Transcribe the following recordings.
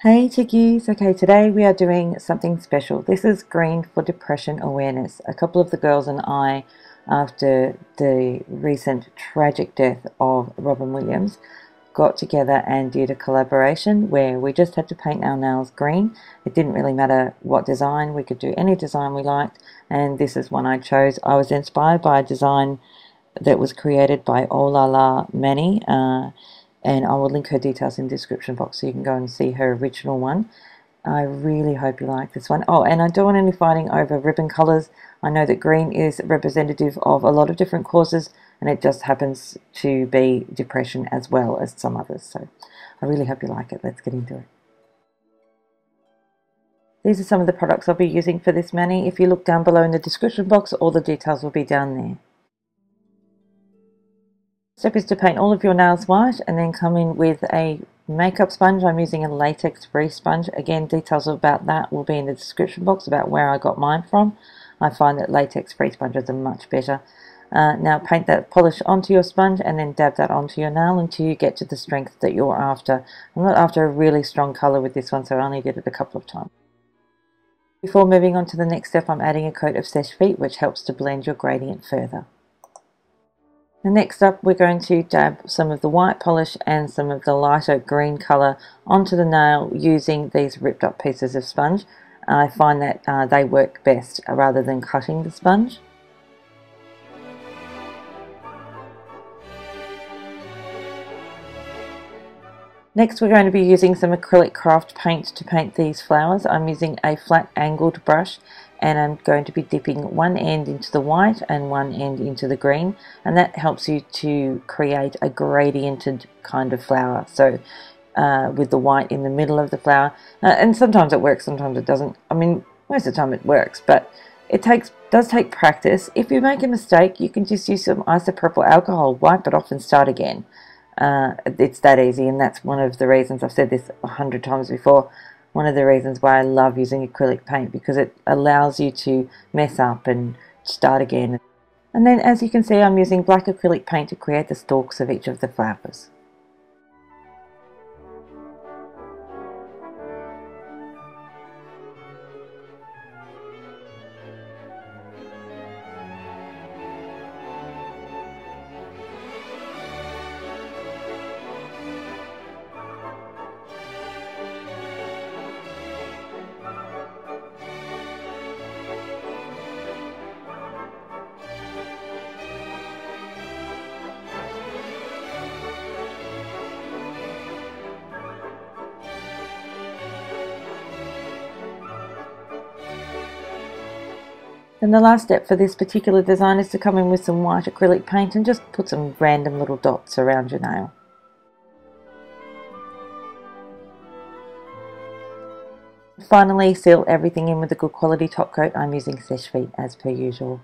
Hey chickies! Okay, today we are doing something special. This is green for depression awareness. A couple of the girls and I, after the recent tragic death of Robin Williams, got together and did a collaboration where we just had to paint our nails green. It didn't really matter what design, we could do any design we liked, and this is one I chose. I was inspired by a design that was created by Olala Mani, and I will link her details in the description box so you can go and see her original one. I really hope you like this one. Oh, and I don't want any fighting over ribbon colours. I know that green is representative of a lot of different causes, and it just happens to be depression as well as some others. So I really hope you like it. Let's get into it. These are some of the products I'll be using for this mani. If you look down below in the description box, all the details will be down there. Step is to paint all of your nails white and then come in with a makeup sponge. I'm using a latex free sponge. Again, details about that will be in the description box about where I got mine from. I find that latex free sponges are much better. Now paint that polish onto your sponge and then dab that onto your nail until you get to the strength that you're after. I'm not after a really strong colour with this one, so I only did it a couple of times. Before moving on to the next step, I'm adding a coat of Seche Vite, which helps to blend your gradient further. And next up, we're going to dab some of the white polish and some of the lighter green colour onto the nail using these ripped up pieces of sponge. I find that they work best rather than cutting the sponge. Next, we're going to be using some acrylic craft paint to paint these flowers. I'm using a flat angled brush, and I'm going to be dipping one end into the white and one end into the green, and that helps you to create a gradiented kind of flower. So with the white in the middle of the flower, and sometimes it works, sometimes it doesn't. I mean, most of the time it works, but it does take practice. If you make a mistake, you can just use some isopropyl alcohol, wipe it off and start again. It's that easy, and that's one of the reasons, I've said this 100 times before, one of the reasons why I love using acrylic paint, because it allows you to mess up and start again. And then, as you can see, I'm using black acrylic paint to create the stalks of each of the flowers. Then the last step for this particular design is to come in with some white acrylic paint and just put some random little dots around your nail. Finally, seal everything in with a good quality top coat. I'm using Seche Vite as per usual.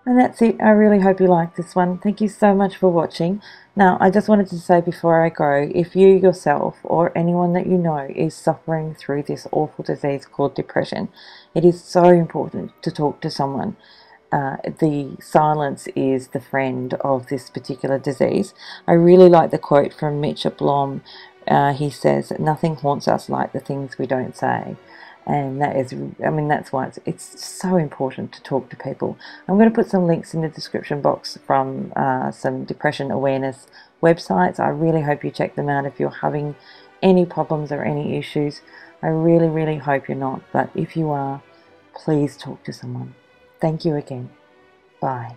And that's it. I really hope you like this one. Thank you so much for watching. Now, I just wanted to say before I go, if you yourself or anyone that you know is suffering through this awful disease called depression, it is so important to talk to someone. The silence is the friend of this particular disease. I really like the quote from Mitch Blom. He says, "Nothing haunts us like the things we don't say." And that is, I mean, that's why it's so important to talk to people. I'm going to put some links in the description box from some depression awareness websites. I really hope you check them out if you're having any problems or any issues. I really, really hope you're not. But if you are, please talk to someone. Thank you again. Bye.